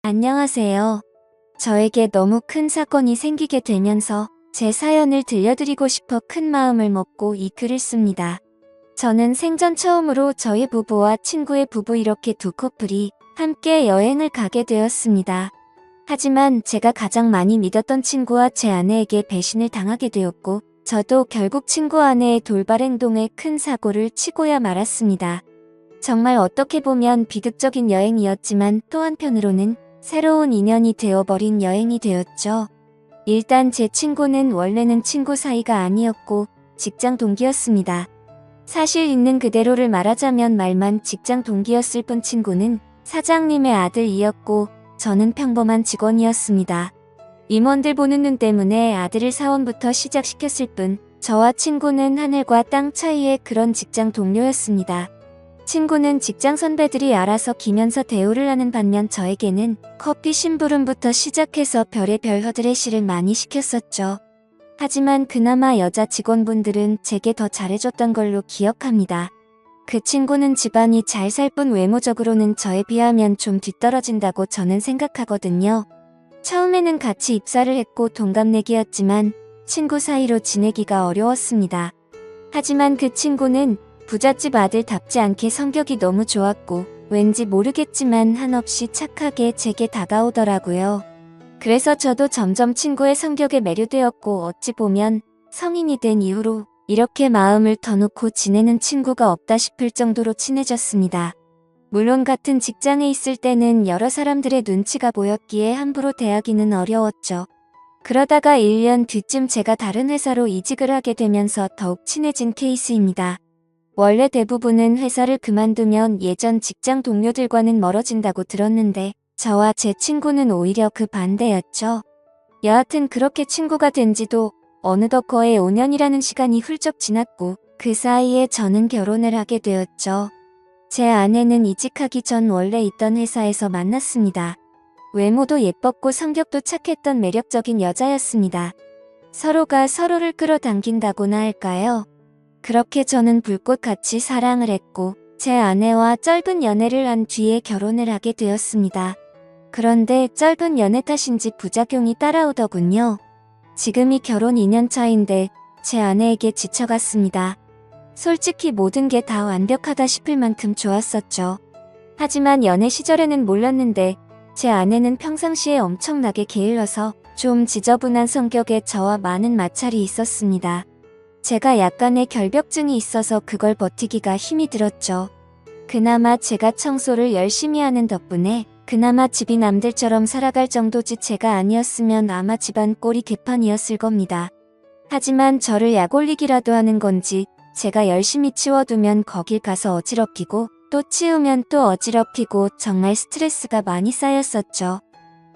안녕하세요. 저에게 너무 큰 사건이 생기게 되면서 제 사연을 들려드리고 싶어 큰 마음을 먹고 이 글을 씁니다. 저는 생전 처음으로 저희 부부와 친구의 부부 이렇게 두 커플이 함께 여행을 가게 되었습니다. 하지만 제가 가장 많이 믿었던 친구와 제 아내에게 배신을 당하게 되었고, 저도 결국 친구 아내의 돌발 행동에 큰 사고를 치고야 말았습니다. 정말 어떻게 보면 비극적인 여행이었지만 또 한편으로는 새로운 인연이 되어버린 여행이 되었죠. 일단 제 친구는 원래는 친구 사이가 아니었고 직장 동기였습니다. 사실 있는 그대로를 말하자면 말만 직장 동기였을 뿐 친구는 사장님의 아들이었고 저는 평범한 직원이었습니다. 임원들 보는 눈 때문에 아들을 사원부터 시작시켰을 뿐 저와 친구는 하늘과 땅 차이의 그런 직장 동료였습니다. 친구는 직장 선배들이 알아서 기면서 대우를 하는 반면 저에게는 커피 심부름부터 시작해서 별의별 허드레시를 많이 시켰었죠. 하지만 그나마 여자 직원분들은 제게 더 잘해줬던 걸로 기억합니다. 그 친구는 집안이 잘 살 뿐 외모적으로는 저에 비하면 좀 뒤떨어진다고 저는 생각하거든요. 처음에는 같이 입사를 했고 동갑내기였지만 친구 사이로 지내기가 어려웠습니다. 하지만 그 친구는 부잣집 아들답지 않게 성격이 너무 좋았고 왠지 모르겠지만 한없이 착하게 제게 다가오더라고요. 그래서 저도 점점 친구의 성격에 매료되었고 어찌 보면 성인이 된 이후로 이렇게 마음을 터놓고 지내는 친구가 없다 싶을 정도로 친해졌습니다. 물론 같은 직장에 있을 때는 여러 사람들의 눈치가 보였기에 함부로 대하기는 어려웠죠. 그러다가 1년 뒤쯤 제가 다른 회사로 이직을 하게 되면서 더욱 친해진 케이스입니다. 원래 대부분은 회사를 그만두면 예전 직장 동료들과는 멀어진다고 들었는데 저와 제 친구는 오히려 그 반대였죠. 여하튼 그렇게 친구가 된 지도 어느덧 거의 5년이라는 시간이 훌쩍 지났고 그 사이에 저는 결혼을 하게 되었죠. 제 아내는 이직하기 전 원래 있던 회사에서 만났습니다. 외모도 예뻤고 성격도 착했던 매력적인 여자였습니다. 서로가 서로를 끌어당긴다고나 할까요? 그렇게 저는 불꽃같이 사랑을 했고 제 아내와 짧은 연애를 한 뒤에 결혼을 하게 되었습니다. 그런데 짧은 연애 탓인지 부작용이 따라오더군요. 지금이 결혼 2년 차인데 제 아내에게 지쳐갔습니다. 솔직히 모든 게 다 완벽하다 싶을 만큼 좋았었죠. 하지만 연애 시절에는 몰랐는데 제 아내는 평상시에 엄청나게 게을러서 좀 지저분한 성격에 저와 많은 마찰이 있었습니다. 제가 약간의 결벽증이 있어서 그걸 버티기가 힘이 들었죠. 그나마 제가 청소를 열심히 하는 덕분에 그나마 집이 남들처럼 살아갈 정도지 제가 아니었으면 아마 집안 꼴이 개판이었을 겁니다. 하지만 저를 약올리기라도 하는 건지 제가 열심히 치워두면 거길 가서 어지럽히고 또 치우면 또 어지럽히고 정말 스트레스가 많이 쌓였었죠.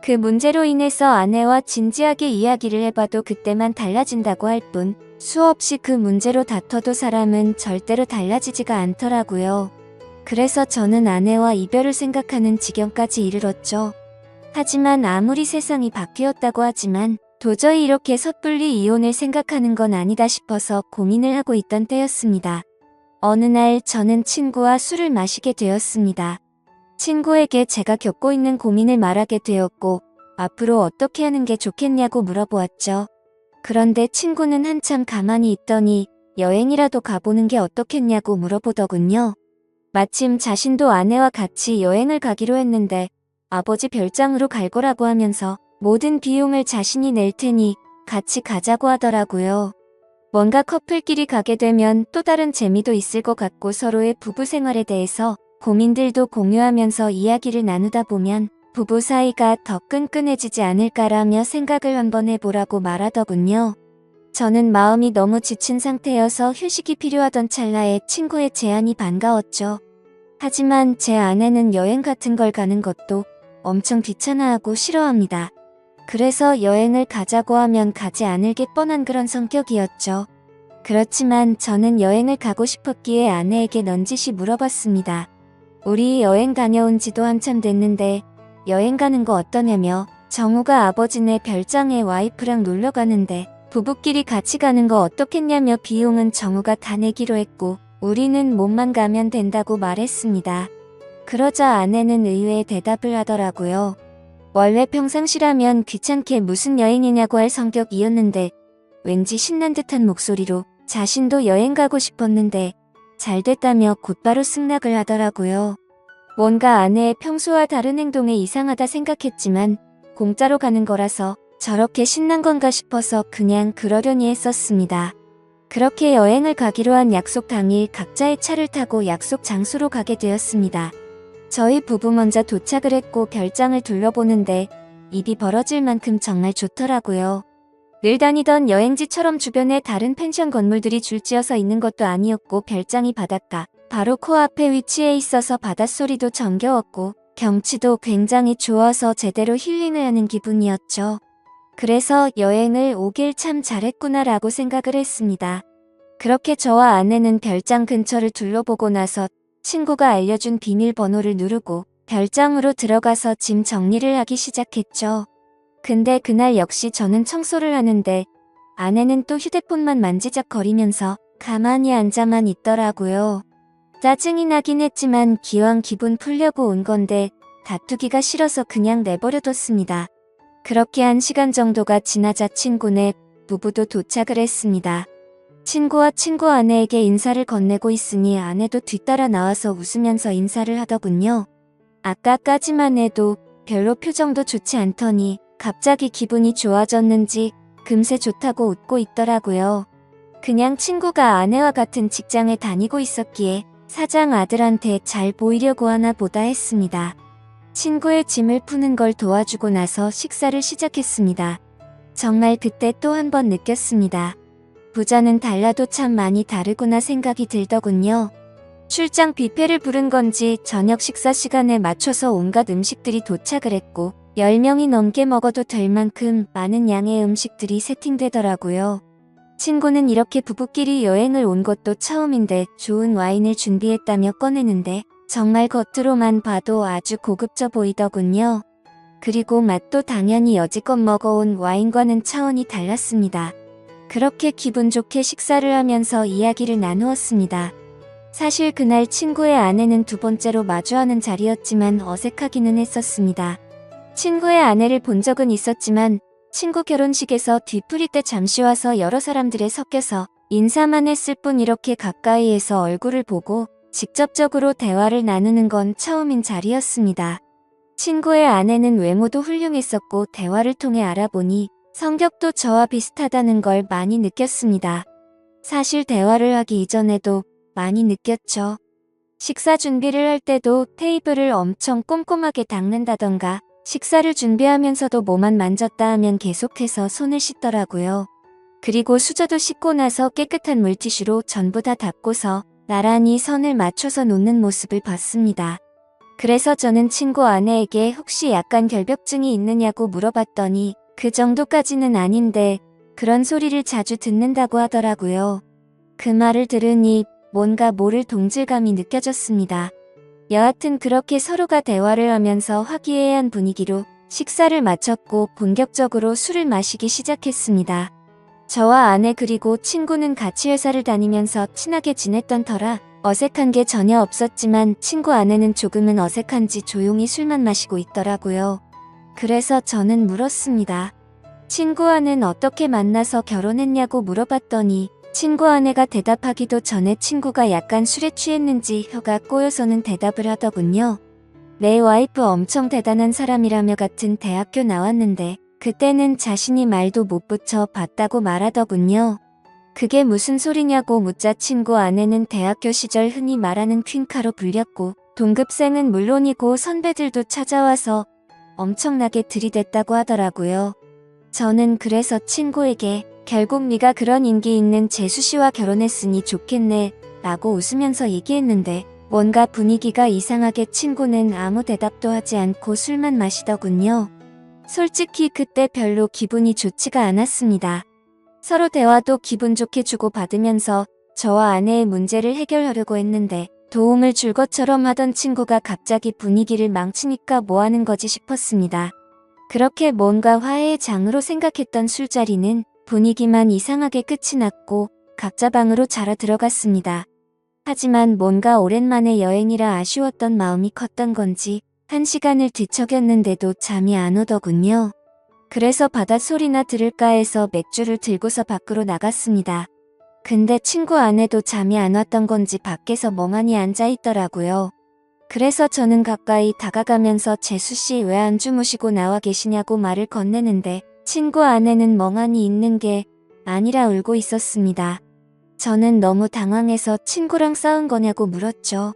그 문제로 인해서 아내와 진지하게 이야기를 해봐도 그때만 달라진다고 할 뿐 수없이 그 문제로 다퉈도 사람은 절대로 달라지지가 않더라고요. 그래서 저는 아내와 이별을 생각하는 지경까지 이르렀죠. 하지만 아무리 세상이 바뀌었다고 하지만 도저히 이렇게 섣불리 이혼을 생각하는 건 아니다 싶어서 고민을 하고 있던 때였습니다. 어느 날 저는 친구와 술을 마시게 되었습니다. 친구에게 제가 겪고 있는 고민을 말하게 되었고 앞으로 어떻게 하는 게 좋겠냐고 물어보았죠. 그런데 친구는 한참 가만히 있더니 여행이라도 가보는 게 어떻겠냐고 물어보더군요. 마침 자신도 아내와 같이 여행을 가기로 했는데 아버지 별장으로 갈 거라고 하면서 모든 비용을 자신이 낼 테니 같이 가자고 하더라고요. 뭔가 커플끼리 가게 되면 또 다른 재미도 있을 것 같고 서로의 부부 생활에 대해서 고민들도 공유하면서 이야기를 나누다 보면 부부 사이가 더 끈끈해지지 않을까라며 생각을 한번 해보라고 말하더군요. 저는 마음이 너무 지친 상태여서 휴식이 필요하던 찰나에 친구의 제안이 반가웠죠. 하지만 제 아내는 여행 같은 걸 가는 것도 엄청 귀찮아하고 싫어합니다. 그래서 여행을 가자고 하면 가지 않을 게 뻔한 그런 성격이었죠. 그렇지만 저는 여행을 가고 싶었기에 아내에게 넌지시 물어봤습니다. 우리 여행 다녀온 지도 한참 됐는데 여행 가는 거 어떠냐며 정우가 아버지네 별장에 와이프랑 놀러 가는데 부부끼리 같이 가는 거 어떻겠냐며 비용은 정우가 다 내기로 했고 우리는 몸만 가면 된다고 말했습니다. 그러자 아내는 의외의 대답을 하더라고요. 원래 평상시라면 귀찮게 무슨 여행이냐고 할 성격이었는데 왠지 신난 듯한 목소리로 자신도 여행 가고 싶었는데 잘 됐다며 곧바로 승낙을 하더라고요. 뭔가 아내의 평소와 다른 행동에 이상하다 생각했지만 공짜로 가는 거라서 저렇게 신난 건가 싶어서 그냥 그러려니 했었습니다. 그렇게 여행을 가기로 한 약속 당일 각자의 차를 타고 약속 장소로 가게 되었습니다. 저희 부부 먼저 도착을 했고 별장을 둘러보는데 입이 벌어질 만큼 정말 좋더라고요. 늘 다니던 여행지처럼 주변에 다른 펜션 건물들이 줄지어서 있는 것도 아니었고 별장이 바닷가 바로 코앞에 위치해 있어서 바닷소리도 정겨웠고 경치도 굉장히 좋아서 제대로 힐링을 하는 기분이었죠. 그래서 여행을 오길 참 잘했구나라고 생각을 했습니다. 그렇게 저와 아내는 별장 근처를 둘러보고 나서 친구가 알려준 비밀번호를 누르고 별장으로 들어가서 짐 정리를 하기 시작했죠. 근데 그날 역시 저는 청소를 하는데 아내는 또 휴대폰만 만지작거리면서 가만히 앉아만 있더라고요. 짜증이 나긴 했지만 기왕 기분 풀려고 온 건데 다투기가 싫어서 그냥 내버려뒀습니다. 그렇게 1시간 정도가 지나자 친구네 부부도 도착을 했습니다. 친구와 친구 아내에게 인사를 건네고 있으니 아내도 뒤따라 나와서 웃으면서 인사를 하더군요. 아까까지만 해도 별로 표정도 좋지 않더니 갑자기 기분이 좋아졌는지 금세 좋다고 웃고 있더라고요. 그냥 친구가 아내와 같은 직장에 다니고 있었기에 사장 아들한테 잘 보이려고 하나 보다 했습니다. 친구의 짐을 푸는 걸 도와주고 나서 식사를 시작했습니다. 정말 그때 또 한 번 느꼈습니다. 부자는 달라도 참 많이 다르구나 생각이 들더군요. 출장 뷔페를 부른 건지 저녁 식사 시간에 맞춰서 온갖 음식들이 도착을 했고 10명이 넘게 먹어도 될 만큼 많은 양의 음식들이 세팅되더라고요. 친구는 이렇게 부부끼리 여행을 온 것도 처음인데 좋은 와인을 준비했다며 꺼내는데 정말 겉으로만 봐도 아주 고급져 보이더군요. 그리고 맛도 당연히 여지껏 먹어온 와인과는 차원이 달랐습니다. 그렇게 기분 좋게 식사를 하면서 이야기를 나누었습니다. 사실 그날 친구의 아내는 두 번째로 마주하는 자리였지만 어색하기는 했었습니다. 친구의 아내를 본 적은 있었지만 친구 결혼식에서 뒤풀이 때 잠시 와서 여러 사람들에 섞여서 인사만 했을 뿐 이렇게 가까이에서 얼굴을 보고 직접적으로 대화를 나누는 건 처음인 자리였습니다. 친구의 아내는 외모도 훌륭했었고 대화를 통해 알아보니 성격도 저와 비슷하다는 걸 많이 느꼈습니다. 사실 대화를 하기 이전에도 많이 느꼈죠. 식사 준비를 할 때도 테이블을 엄청 꼼꼼하게 닦는다던가 식사를 준비하면서도 뭐만 만졌다 하면 계속해서 손을 씻더라고요. 그리고 수저도 씻고 나서 깨끗한 물티슈로 전부 다 닦고서 나란히 선을 맞춰서 놓는 모습을 봤습니다. 그래서 저는 친구 아내에게 혹시 약간 결벽증이 있느냐고 물어봤더니 그 정도까지는 아닌데 그런 소리를 자주 듣는다고 하더라고요. 그 말을 들으니 뭔가 모를 동질감이 느껴졌습니다. 여하튼 그렇게 서로가 대화를 하면서 화기애애한 분위기로 식사를 마쳤고 본격적으로 술을 마시기 시작했습니다. 저와 아내 그리고 친구는 같이 회사를 다니면서 친하게 지냈던 터라 어색한 게 전혀 없었지만 친구 아내는 조금은 어색한지 조용히 술만 마시고 있더라고요. 그래서 저는 물었습니다. 친구 아내는 어떻게 만나서 결혼했냐고 물어봤더니 친구 아내가 대답하기도 전에 친구가 약간 술에 취했는지 혀가 꼬여서는 대답을 하더군요. 내 와이프 엄청 대단한 사람이라며 같은 대학교 나왔는데 그때는 자신이 말도 못 붙여 봤다고 말하더군요. 그게 무슨 소리냐고 묻자 친구 아내는 대학교 시절 흔히 말하는 퀸카로 불렸고 동급생은 물론이고 선배들도 찾아와서 엄청나게 들이댔다고 하더라고요. 저는 그래서 친구에게 결국 네가 그런 인기 있는 재수씨와 결혼했으니 좋겠네 라고 웃으면서 얘기했는데 뭔가 분위기가 이상하게 친구는 아무 대답도 하지 않고 술만 마시더군요. 솔직히 그때 별로 기분이 좋지가 않았습니다. 서로 대화도 기분 좋게 주고받으면서 저와 아내의 문제를 해결하려고 했는데 도움을 줄 것처럼 하던 친구가 갑자기 분위기를 망치니까 뭐 하는 거지 싶었습니다. 그렇게 뭔가 화해의 장으로 생각했던 술자리는 분위기만 이상하게 끝이 났고 각자 방으로 자러 들어갔습니다. 하지만 뭔가 오랜만에 여행이라 아쉬웠던 마음이 컸던 건지 1시간을 뒤척였는데도 잠이 안 오더군요. 그래서 바닷소리나 들을까 해서 맥주를 들고서 밖으로 나갔습니다. 근데 친구 아내도 잠이 안 왔던 건지 밖에서 멍하니 앉아 있더라고요. 그래서 저는 가까이 다가가면서 재수씨 왜 안 주무시고 나와 계시냐고 말을 건네는데 친구 아내는 멍하니 있는 게 아니라 울고 있었습니다. 저는 너무 당황해서 친구랑 싸운 거냐고 물었죠.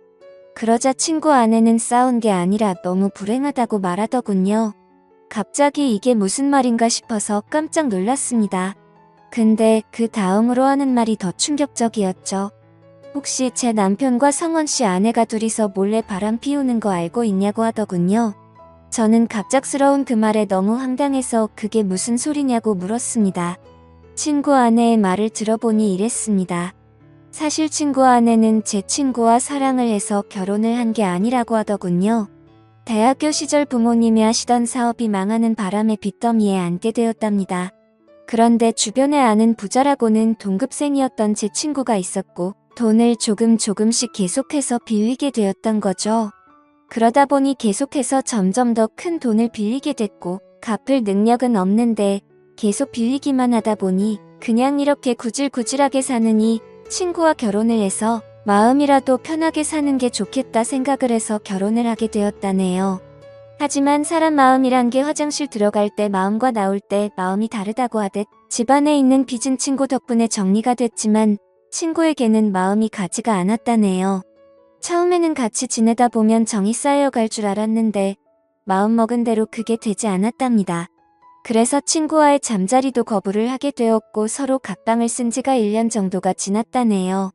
그러자 친구 아내는 싸운 게 아니라 너무 불행하다고 말하더군요. 갑자기 이게 무슨 말인가 싶어서 깜짝 놀랐습니다. 근데 그 다음으로 하는 말이 더 충격적이었죠. 혹시 제 남편과 성원 씨 아내가 둘이서 몰래 바람 피우는 거 알고 있냐고 하더군요. 저는 갑작스러운 그 말에 너무 황당해서 그게 무슨 소리냐고 물었습니다. 친구 아내의 말을 들어보니 이랬습니다. 사실 친구 아내는 제 친구와 사랑을 해서 결혼을 한 게 아니라고 하더군요. 대학교 시절 부모님이 하시던 사업이 망하는 바람에 빚더미에 앉게 되었답니다. 그런데 주변에 아는 부자라고는 동급생이었던 제 친구가 있었고 돈을 조금씩 계속해서 빌리게 되었던 거죠. 그러다 보니 계속해서 점점 더 큰 돈을 빌리게 됐고 갚을 능력은 없는데 계속 빌리기만 하다 보니 그냥 이렇게 구질구질하게 사느니 친구와 결혼을 해서 마음이라도 편하게 사는 게 좋겠다 생각을 해서 결혼을 하게 되었다네요. 하지만 사람 마음이란 게 화장실 들어갈 때 마음과 나올 때 마음이 다르다고 하듯 집안에 있는 빚은 친구 덕분에 정리가 됐지만 친구에게는 마음이 가지가 않았다네요. 처음에는 같이 지내다 보면 정이 쌓여갈 줄 알았는데 마음먹은 대로 그게 되지 않았답니다. 그래서 친구와의 잠자리도 거부를 하게 되었고 서로 각방을 쓴 지가 1년 정도가 지났다네요.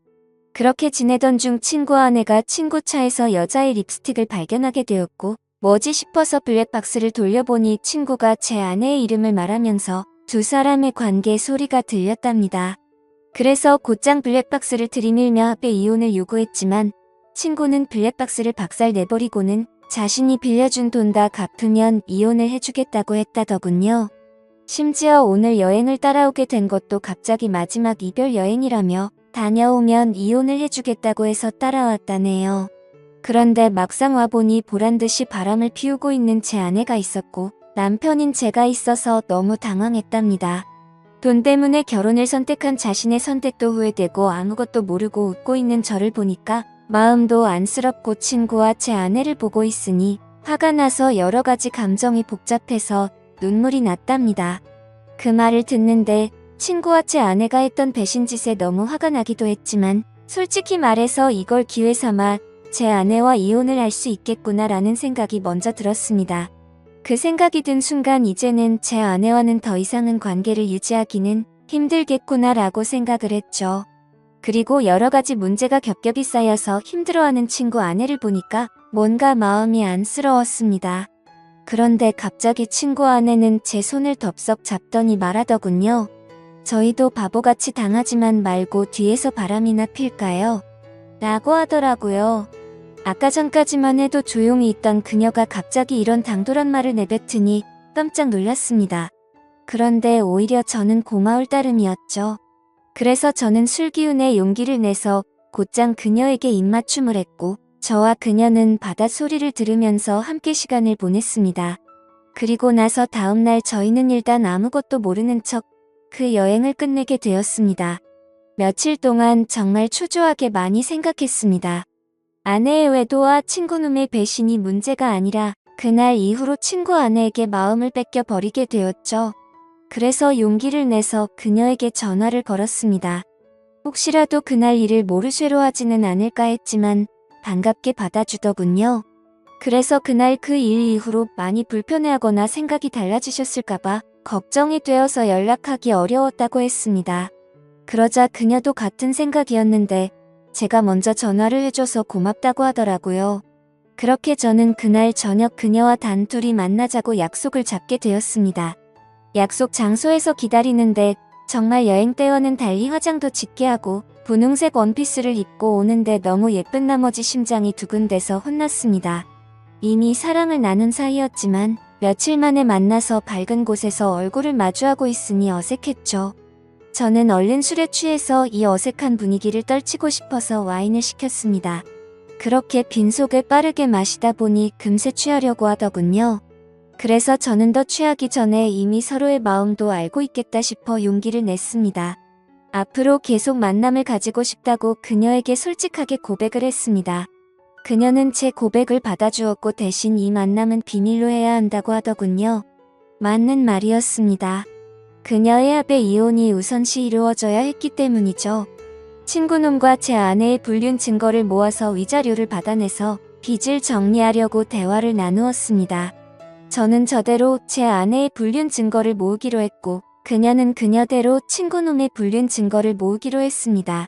그렇게 지내던 중 친구 아내가 친구 차에서 여자의 립스틱을 발견하게 되었고 뭐지 싶어서 블랙박스를 돌려보니 친구가 제 아내의 이름을 말하면서 두 사람의 관계 소리가 들렸답니다. 그래서 곧장 블랙박스를 들이밀며 합의 이혼을 요구했지만 친구는 블랙박스를 박살 내버리고는 자신이 빌려준 돈 다 갚으면 이혼을 해주겠다고 했다더군요. 심지어 오늘 여행을 따라오게 된 것도 갑자기 마지막 이별 여행이라며 다녀오면 이혼을 해주겠다고 해서 따라왔다네요. 그런데 막상 와보니 보란듯이 바람을 피우고 있는 제 아내가 있었고 남편인 제가 있어서 너무 당황했답니다. 돈 때문에 결혼을 선택한 자신의 선택도 후회되고 아무것도 모르고 웃고 있는 저를 보니까 마음도 안쓰럽고 친구와 제 아내를 보고 있으니 화가 나서 여러 가지 감정이 복잡해서 눈물이 났답니다. 그 말을 듣는데 친구와 제 아내가 했던 배신짓에 너무 화가 나기도 했지만 솔직히 말해서 이걸 기회 삼아 제 아내와 이혼을 할 수 있겠구나라는 생각이 먼저 들었습니다. 그 생각이 든 순간 이제는 제 아내와는 더 이상은 관계를 유지하기는 힘들겠구나라고 생각을 했죠. 그리고 여러 가지 문제가 겹겹이 쌓여서 힘들어하는 친구 아내를 보니까 뭔가 마음이 안쓰러웠습니다. 그런데 갑자기 친구 아내는 제 손을 덥석 잡더니 말하더군요. 저희도 바보같이 당하지만 말고 뒤에서 바람이나 필까요? 라고 하더라고요. 아까 전까지만 해도 조용히 있던 그녀가 갑자기 이런 당돌한 말을 내뱉으니 깜짝 놀랐습니다. 그런데 오히려 저는 고마울 따름이었죠. 그래서 저는 술기운에 용기를 내서 곧장 그녀에게 입맞춤을 했고 저와 그녀는 바닷소리를 들으면서 함께 시간을 보냈습니다. 그리고 나서 다음날 저희는 일단 아무것도 모르는 척 그 여행을 끝내게 되었습니다. 며칠 동안 정말 초조하게 많이 생각했습니다. 아내의 외도와 친구놈의 배신이 문제가 아니라 그날 이후로 친구 아내에게 마음을 뺏겨 버리게 되었죠. 그래서 용기를 내서 그녀에게 전화를 걸었습니다. 혹시라도 그날 일을 모르쇠로 하지는 않을까 했지만 반갑게 받아주더군요. 그래서 그날 그 일 이후로 많이 불편해하거나 생각이 달라지셨을까봐 걱정이 되어서 연락하기 어려웠다고 했습니다. 그러자 그녀도 같은 생각이었는데 제가 먼저 전화를 해줘서 고맙다고 하더라고요. 그렇게 저는 그날 저녁 그녀와 단둘이 만나자고 약속을 잡게 되었습니다. 약속 장소에서 기다리는데 정말 여행 때와는 달리 화장도 짙게 하고 분홍색 원피스를 입고 오는데 너무 예쁜 나머지 심장이 두근대서 혼났습니다. 이미 사랑을 나눈 사이였지만 며칠 만에 만나서 밝은 곳에서 얼굴을 마주하고 있으니 어색했죠. 저는 얼른 술에 취해서 이 어색한 분위기를 떨치고 싶어서 와인을 시켰습니다. 그렇게 빈속을 빠르게 마시다 보니 금세 취하려고 하더군요. 그래서 저는 더 취하기 전에 이미 서로의 마음도 알고 있겠다 싶어 용기를 냈습니다. 앞으로 계속 만남을 가지고 싶다고 그녀에게 솔직하게 고백을 했습니다. 그녀는 제 고백을 받아주었고 대신 이 만남은 비밀로 해야 한다고 하더군요. 맞는 말이었습니다. 그녀의 합의 이혼이 우선시 이루어져야 했기 때문이죠. 친구놈과 제 아내의 불륜 증거를 모아서 위자료를 받아내서 빚을 정리하려고 대화를 나누었습니다. 저는 저대로 제 아내의 불륜 증거를 모으기로 했고 그녀는 그녀대로 친구놈의 불륜 증거를 모으기로 했습니다.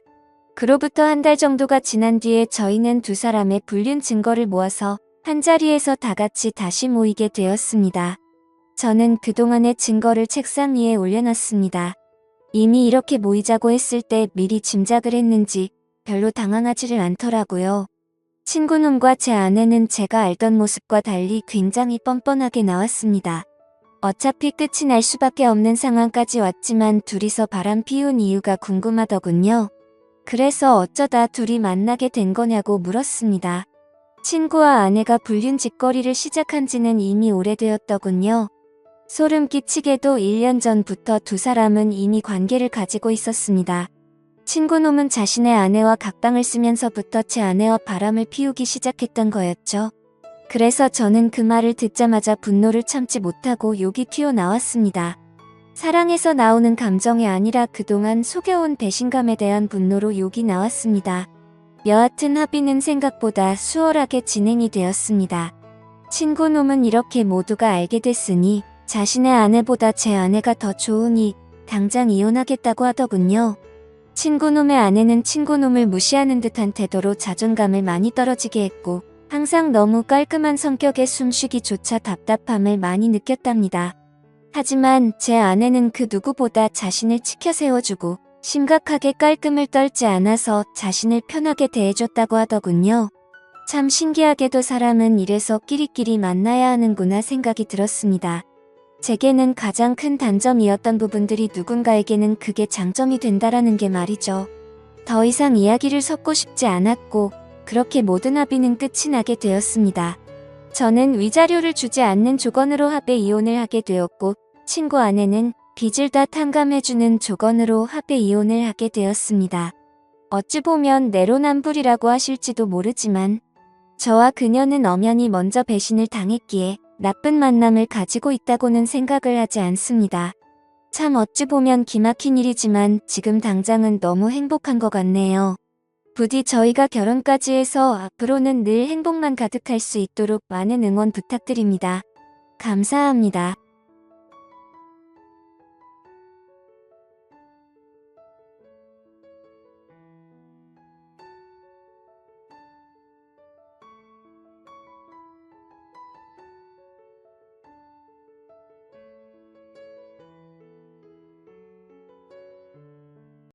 그로부터 한 달 정도가 지난 뒤에 저희는 두 사람의 불륜 증거를 모아서 한자리에서 다 같이 다시 모이게 되었습니다. 저는 그동안의 증거를 책상 위에 올려놨습니다. 이미 이렇게 모이자고 했을 때 미리 짐작을 했는지 별로 당황하지를 않더라고요. 친구놈과 제 아내는 제가 알던 모습과 달리 굉장히 뻔뻔하게 나왔습니다. 어차피 끝이 날 수밖에 없는 상황까지 왔지만 둘이서 바람 피운 이유가 궁금하더군요. 그래서 어쩌다 둘이 만나게 된 거냐고 물었습니다. 친구와 아내가 불륜 짓거리를 시작한 지는 이미 오래되었더군요. 소름 끼치게도 1년 전부터 두 사람은 이미 관계를 가지고 있었습니다. 친구놈은 자신의 아내와 각방을 쓰면서부터 제 아내와 바람을 피우기 시작했던 거였죠. 그래서 저는 그 말을 듣자마자 분노를 참지 못하고 욕이 튀어나왔습니다. 사랑에서 나오는 감정이 아니라 그동안 속여온 배신감에 대한 분노로 욕이 나왔습니다. 여하튼 합의는 생각보다 수월하게 진행이 되었습니다. 친구놈은 이렇게 모두가 알게 됐으니 자신의 아내보다 제 아내가 더 좋으니 당장 이혼하겠다고 하더군요. 친구놈의 아내는 친구놈을 무시하는 듯한 태도로 자존감을 많이 떨어지게 했고 항상 너무 깔끔한 성격에 숨쉬기조차 답답함을 많이 느꼈답니다. 하지만 제 아내는 그 누구보다 자신을 치켜 세워주고 심각하게 깔끔을 떨지 않아서 자신을 편하게 대해줬다고 하더군요. 참 신기하게도 사람은 이래서 끼리끼리 만나야 하는구나 생각이 들었습니다. 제게는 가장 큰 단점이었던 부분들이 누군가에게는 그게 장점이 된다라는 게 말이죠. 더 이상 이야기를 섞고 싶지 않았고 그렇게 모든 합의는 끝이 나게 되었습니다. 저는 위자료를 주지 않는 조건으로 합의 이혼을 하게 되었고 친구 아내는 빚을 다 탕감해주는 조건으로 합의 이혼을 하게 되었습니다. 어찌 보면 내로남불이라고 하실지도 모르지만 저와 그녀는 엄연히 먼저 배신을 당했기에 나쁜 만남을 가지고 있다고는 생각을 하지 않습니다. 참 어찌 보면 기막힌 일이지만 지금 당장은 너무 행복한 것 같네요. 부디 저희가 결혼까지 해서 앞으로는 늘 행복만 가득할 수 있도록 많은 응원 부탁드립니다. 감사합니다.